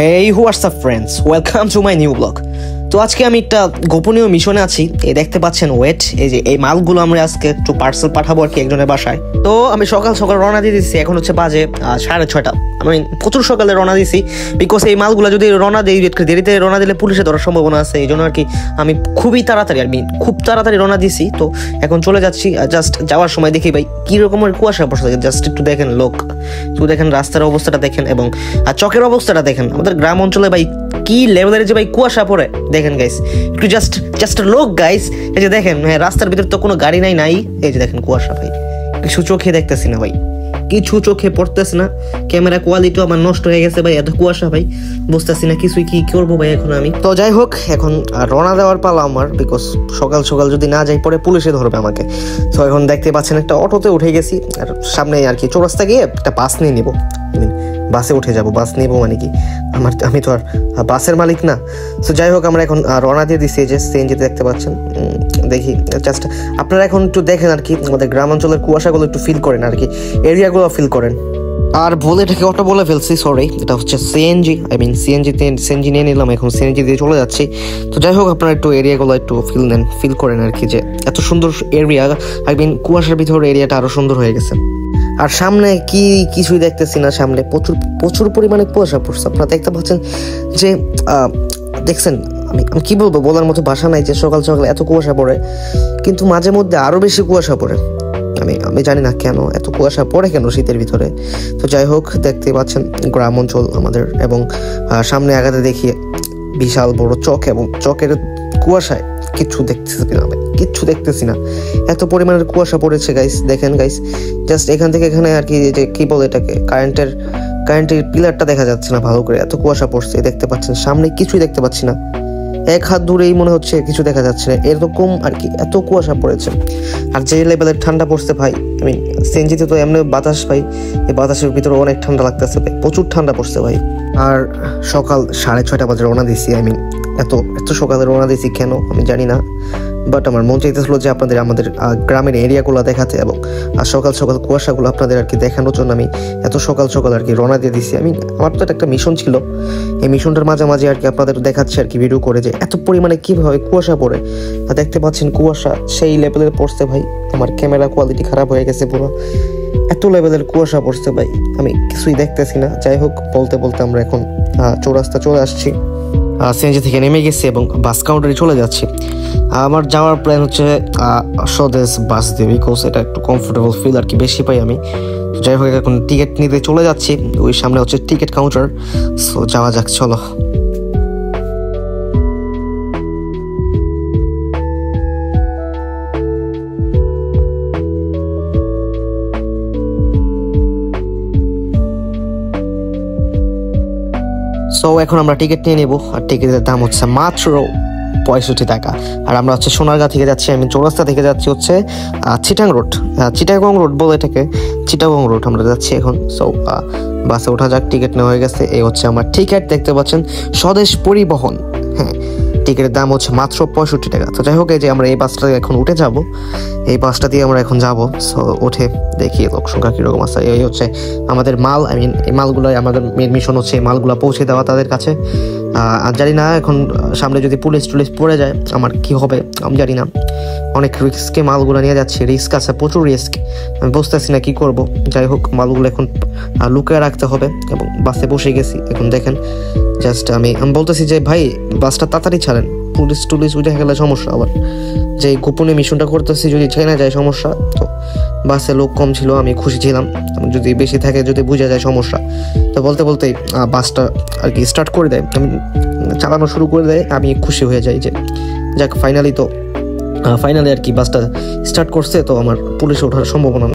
Hey WhatsApp friends, welcome to my new blog. তো আজকে আমি একটা গোপনীয় মিশনে আছি। এই দেখতে পাচ্ছেন ওয়েট, এই যে এই মালগুলো আমরা আজকে একটু পার্সেল পাঠাবো আর কি একজনের বাসায়। তো আমি সকাল সকাল রওনা দিয়ে দিচ্ছি। এখন হচ্ছে বাজে 6:30। আমি প্রচুর সকালে রওনা দিছি, বিকজ এই মালগুলো যদি রওনা দিই একটু দেরিতে রওনা দিলে পুলিশে ধরার সম্ভাবনা আছে। এই জন্য আর কি আমি খুব তাড়াতাড়ি রওনা দিছি। তো এখন চলে যাচ্ছি। জাস্ট যাওয়ার সময় দেখি ভাই কি রকমের কুয়াশা পড়ছে, জাস্ট একটু দেখেন লোক, একটু দেখেন রাস্তার অবস্থাটা দেখেন এবং চকের অবস্থাটা দেখেন। আমাদের গ্রাম অঞ্চলে ভাই কি লেভেলের যে ভাই কুয়াশা পড়ে দেখেন গাইস, একটু জাস্ট লোক গাইস। এই যে দেখেন, হ্যাঁ, রাস্তার ভিতর তো কোনো গাড়ি নাই। এই যে দেখেন কুয়াশা ভাই, কিছু চোখে দেখতেছি না ভাই, কিছু চোখে পড়তেছে না। ক্যামেরা কোয়ালিটিও আমার নষ্ট হয়ে গেছে ভাই, এত কুয়াশা ভাই, বুঝতেছি না কিছুই কি করবো ভাই এখন আমি। তো যাই হোক, এখন রওনা দেওয়ার পালা আমার, বিকজ সকাল সকাল যদি না যাই পরে পুলিশে ধরবে আমাকে। তো এখন দেখতে পাচ্ছেন একটা অটোতে উঠে গেছি, আর সামনে আর কি চৌরাস্তা গিয়ে একটা বাস নিয়ে নিবো। বাসে উঠে যাব। বাস নিবো মানে কি, আমি তো আর বাসের মালিক না। তো যাই হোক, আমরা এখন রওনা দিয়ে দিচ্ছি। যে সিএনজিতে দেখতে পাচ্ছেন, দেখি জাস্ট আপনারা এখন একটু দেখেন আর কি, আমাদের গ্রাম অঞ্চলের কুয়াশাগুলো একটু ফিল করেন আর কি, এরিয়াগুলো ফিল করেন। আর বলে এটাকে অটো বলে ফেলছি, সরি, এটা হচ্ছে সিএনজি। সিএনজি নিয়ে নিলাম, এখন সিএনজি দিয়ে চলে যাচ্ছি। তো যাই হোক, আপনারা একটু এরিয়াগুলো একটু ফিল করেন আর কি, যে এত সুন্দর এরিয়া। কুয়াশার ভিতরে এরিয়াটা আরো সুন্দর হয়ে গেছে। আর সামনে কিছুই দেখতেছি না, সামনে প্রচুর পরিমাণে কুয়াশা পড়ছে। আপনারা দেখতে পাচ্ছেন যে দেখছেন, আমি কি বলবো, বলার মতো ভাষা নাই যে সকাল সকাল এত কুয়াশা পড়ে, কিন্তু মাঝে মধ্যে আরো বেশি কুয়াশা পড়ে। আমি জানি না কেন এত কুয়াশা পড়ে কেন শীতের ভিতরে। তো যাই হোক, দেখতে পাচ্ছেন গ্রাম অঞ্চল আমাদের, এবং সামনে আগাতে দেখি বিশাল বড় চক, এবং চকের কুয়াশায় কিচ্ছু দেখতেছি না, এত পরিমাণের কুয়াশা পড়েছে গাইস। দেখেন গাইস, জাস্ট এখান থেকে এখানে আর কি, যে কি বলে এটাকে, কারেন্টের পিলারটা দেখা যাচ্ছে না ভালো করে, এত কুয়াশা পড়ছে। দেখতে পাচ্ছেন সামনে কিছুই দেখতে পাচ্ছি না, এক হাত দূরেই মনে হচ্ছে কিছু দেখা যাচ্ছে না, এরকম আর কি, এত কুয়াশা পড়েছে। আর যে লেভেলের ঠান্ডা পড়ছে ভাই, সিএনজিতে তো এমনি বাতাস ভাই, এই বাতাসের ভিতরে অনেক ঠান্ডা লাগতেছে ভাই, প্রচুর ঠান্ডা পড়ছে ভাই। আর সকাল 6:30 বাজে রওনা দিছি। এত সকালে রওনা দিছি কেন আমি জানি না, বাট আমার মন চাইতেছিল যে আমাদের গ্রামের এরিয়াগুলো দেখাতে, এবং সকাল সকাল কুয়াশাগুলো আপনাদের আর কি দেখানোর জন্য আমি এত সকাল সকাল আর কি রওনা দিয়ে দিছি। আমার তো একটা মিশন ছিল, এই মিশনটার মাঝামাঝি আর কি আপনাদের দেখাচ্ছে আর কি ভিডিও করে, যে এত পরিমাণে কিভাবে কুয়াশা পড়ে। আর দেখতে পাচ্ছেন কুয়াশা সেই লেভেলের পড়ছে ভাই, আমার ক্যামেরা কোয়ালিটি খারাপ হয়ে গেছে পুরো, এত লেভেলের কুয়াশা পড়ছে ভাই, আমি কিছুই দেখতেছি না। যাই হোক, বলতে বলতে আমরা এখন চৌরাস্তা চলে আসছি। সিএনজি থেকে নেমে গেছি এবং বাস কাউন্টারে চলে যাচ্ছি। আমার যাওয়ার প্ল্যান হচ্ছে স্বদেশ বাস দিয়ে, বিকজ এটা একটু কমফোর্টেবল ফিল আর কি বেশি পাই আমি। যাই হোক, এখন টিকিট নিতে চলে যাচ্ছি, ওই সামনে হচ্ছে টিকিট কাউন্টার। সো যাওয়া যাক, চলো। সো এখন আমরা টিকিট নিয়ে নেবো, আর টিকিটের দাম হচ্ছে মাত্র 65 টাকা। আর আমরা হচ্ছে সোনারগাঁ থেকে যাচ্ছি, আমি চৌরাস্তা থেকে যাচ্ছি হচ্ছে চিটাগং রোড বলে এটাকে, চিটাগং রোড আমরা যাচ্ছি এখন। সো বাসে ওঠা যাক, টিকিট নেওয়া হয়ে গেছে। এই হচ্ছে আমার টিকিট, দেখতে পাচ্ছেন স্বদেশ পরিবহন। হ্যাঁ, টিকিটের দাম হচ্ছে মাত্র 65 টাকা। তো যাই হোক, এই যে আমরা এই বাসটা এখন উঠে যাব, এই বাসটা দিয়ে আমরা এখন যাব। সো উঠে দেখি লোক সংখ্যা কিরকম আছে। এই হচ্ছে আমাদের মাল, এই মালগুলো, আমাদের মেন মিশন হচ্ছে এই মালগুলো পৌঁছে দেওয়া তাদের কাছে। আর জানি না এখন সামনে যদি পুলিশ পড়ে যায় আমার কি হবে, আমি জানি না। অনেক রিস্কে মালগুলো নিয়ে যাচ্ছি, রিস্ক আছে, প্রচুর রিস্ক, আমি বুঝতেছি না কি করব। যাই হোক, মালগুলো এখন লুকিয়ে রাখতে হবে, এবং বাসে বসে গেছি। এখন দেখেন জাস্ট আমি বলতেছি যে ভাই বাসটা তাড়াতাড়ি ছাড়েন, পুলিশ উঠে গেলে সমস্যা। আবার যে গোপনে মিশনটা করতেছি যদি চেনা যায় সমস্যা। তো বাসে লোক কম ছিল, আমি খুশি ছিলাম, যদি বেশি থাকে যদি বোঝা যায় সমস্যা। তো বলতেই বাসটা আর কি স্টার্ট করে দেয়, আমি চালানো শুরু করে দেয়, আমি খুশি হয়ে যাই যে যাক ফাইনালি আর কি বাসটা স্টার্ট করছে। তো আমার পুলিশে ওঠার সম্ভাবনা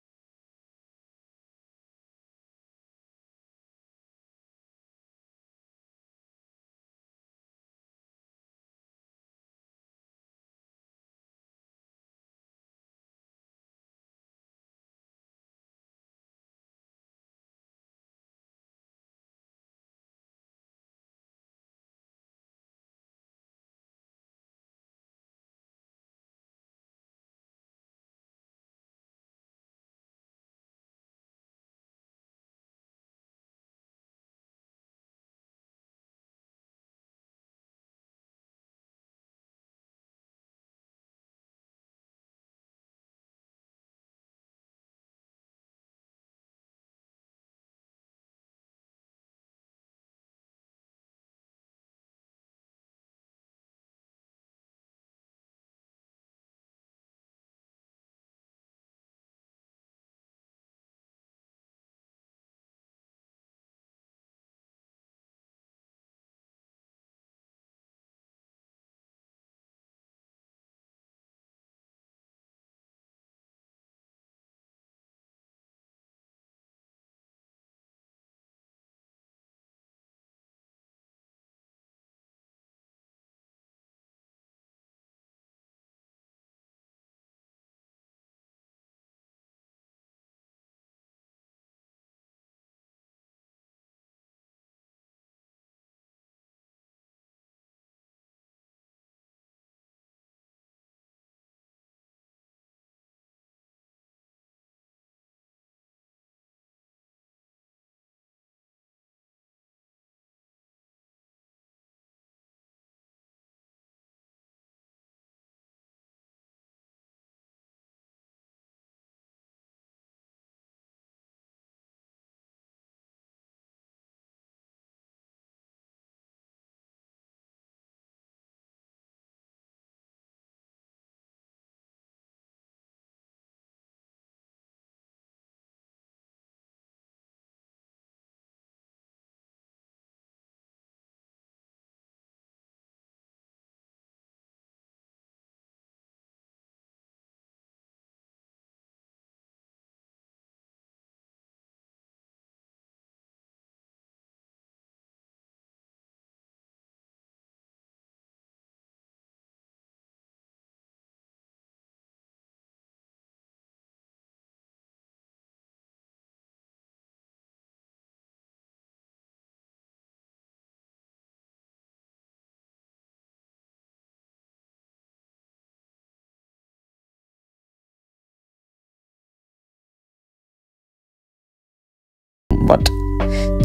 বাট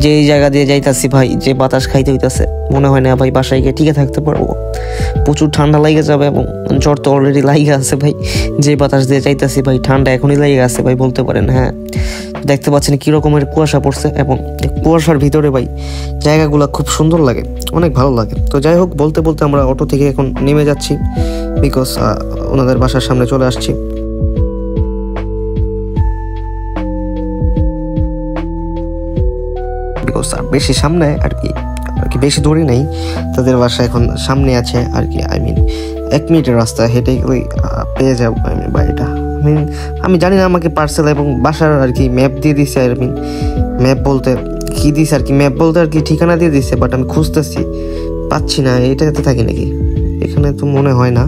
যে জায়গা দিয়ে যাইতাছি ভাই, যে বাতাস খাইতে হইতাছে, মনে হয় না ভাই বাসায় গিয়ে টিকে থাকতে পারবো। প্রচুর ঠান্ডা লাগে যাবে এবং জ্বর তো অলরেডি লাগে আছে ভাই। যে বাতাস দিয়ে যাইতাছি ভাই, ঠান্ডা এখনই লাগে আছে ভাই বলতে পারেন। হ্যাঁ, দেখতে পাচ্ছেন কি রকমের কুয়াশা পড়ছে, এবং কুয়াশার ভিতরে ভাই জায়গাগুলো খুব সুন্দর লাগে, অনেক ভালো লাগে। তো যাই হোক, বলতে বলতে আমরা অটো থেকে এখন নেমে যাচ্ছি, বিকজ ওনাদের বাসার সামনে চলে আসছি। বিকজ বেশি সামনে আর কি বেশি দূরে নেই, তাদের বাসা এখন সামনে আছে আর কি। আই মিন 1 মিনিটের রাস্তা হেঁটে গেলেই পেয়ে যাবো বাড়িটা। আমি জানি না, আমাকে পার্সেল এবং বাসার আর কি ম্যাপ দিয়ে দিছে। আই মিন ম্যাপ বলতে কি দিছে আর কি, ম্যাপ বলতে আর কি ঠিকানা দিয়ে দিছে, বাট আমি খুঁজতেছি পাচ্ছি না। এটাতে থাকি নাকি? এখানে তো মনে হয় না।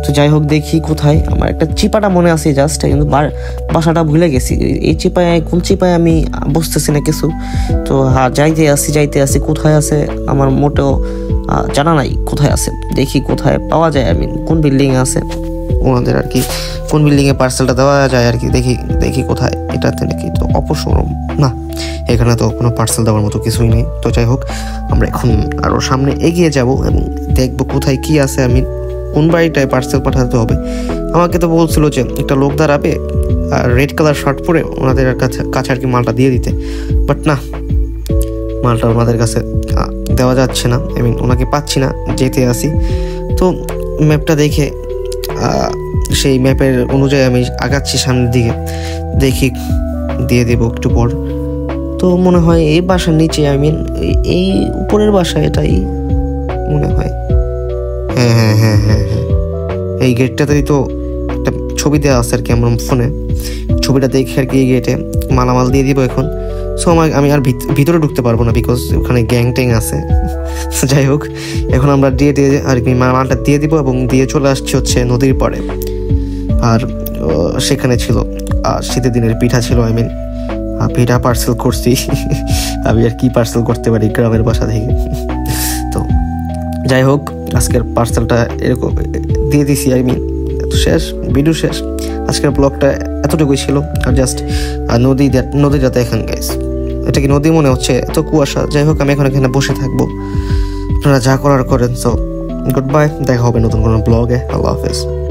তো যাই হোক, দেখি কোথায়। আমার একটা চিপাটা মনে আছে জাস্ট, কিন্তু বাসাটা ভুলে গেছি। এই চিপায় কোন চিপায় আমি বুঝতেছি না কিছু। তো হ্যাঁ, যাইতে আসি কোথায় আছে আমার মোটেও জানা নাই কোথায় আছে। দেখি কোথায় পাওয়া যায়, আই মিন কোন বিল্ডিংয়ে আছে ওনাদের আর কি, কোন বিল্ডিংয়ে পার্সেলটা দেওয়া যায় আর কি। দেখি কোথায়, এটাতে নাকি? তো অপশোরুম না, এখানে তো কোনো পার্সেল দেওয়ার মতো কিছুই নেই। তো যাই হোক, আমরা এখন আরও সামনে এগিয়ে যাব এবং দেখবো কোথায় কি আছে। আমি কোন বাড়িটায় পার্সেল পাঠাতে হবে। আমাকে তো বলছিল যে একটা লোক দাঁড়াবে আর রেড কালার শার্ট পরে ওনাদের কাছে আর কি মালটা দিয়ে দিতে, বাট না, মালটা ওনাদের কাছে দেওয়া যাচ্ছে না। আই মিন ওনাকে পাচ্ছি না, যেতে আসি। তো ম্যাপটা দেখে সেই ম্যাপের অনুযায়ী আমি আগাচ্ছি সামনের দিকে, দেখি দিয়ে দেবো একটু পর। তো মনে হয় এই বাসার নিচে, আই মিন এই উপরের বাসা, এটাই মনে হয়। হ্যাঁ, এই গেটটাতেই তো একটা ছবি দেওয়া আছে আর কি আমার ফোনে। ছবিটা দেখে আর কি এই গেটে মালামাল দিয়ে দিব এখন। সো আমি আর ভিতরে ঢুকতে পারবো না, বিকজ ওখানে গ্যাং ট্যাং আছে। যাই হোক, এখন আমরা দিয়ে আর কি মালটা দিয়ে দিব এবং দিয়ে চলে আসছি হচ্ছে নদীর পাড়ে। আর সেখানে ছিল শীতের দিনের পিঠা ছিল, আই মিন পিঠা পার্সেল করছি। আমি আর কি পার্সেল করতে পারি গ্রামের বাসা থেকে। তো যাই হোক, আজকের পার্সেলটা এরকম দিয়ে দিছি। আই মিন শেষ, ভিডিও শেষ। আজকের ব্লগটা এতটুকুই ছিল। আর জাস্ট নদীটা দেখেন গাইস, এটা কি নদী মনে হচ্ছে, এত কুয়াশা। যাই হোক, আমি এখন এখানে বসে থাকবো, আপনারা যা করার করেন। সো গুড বাই, দেখা হবে নতুন কোনো ব্লগে। আল্লাহ হাফেজ।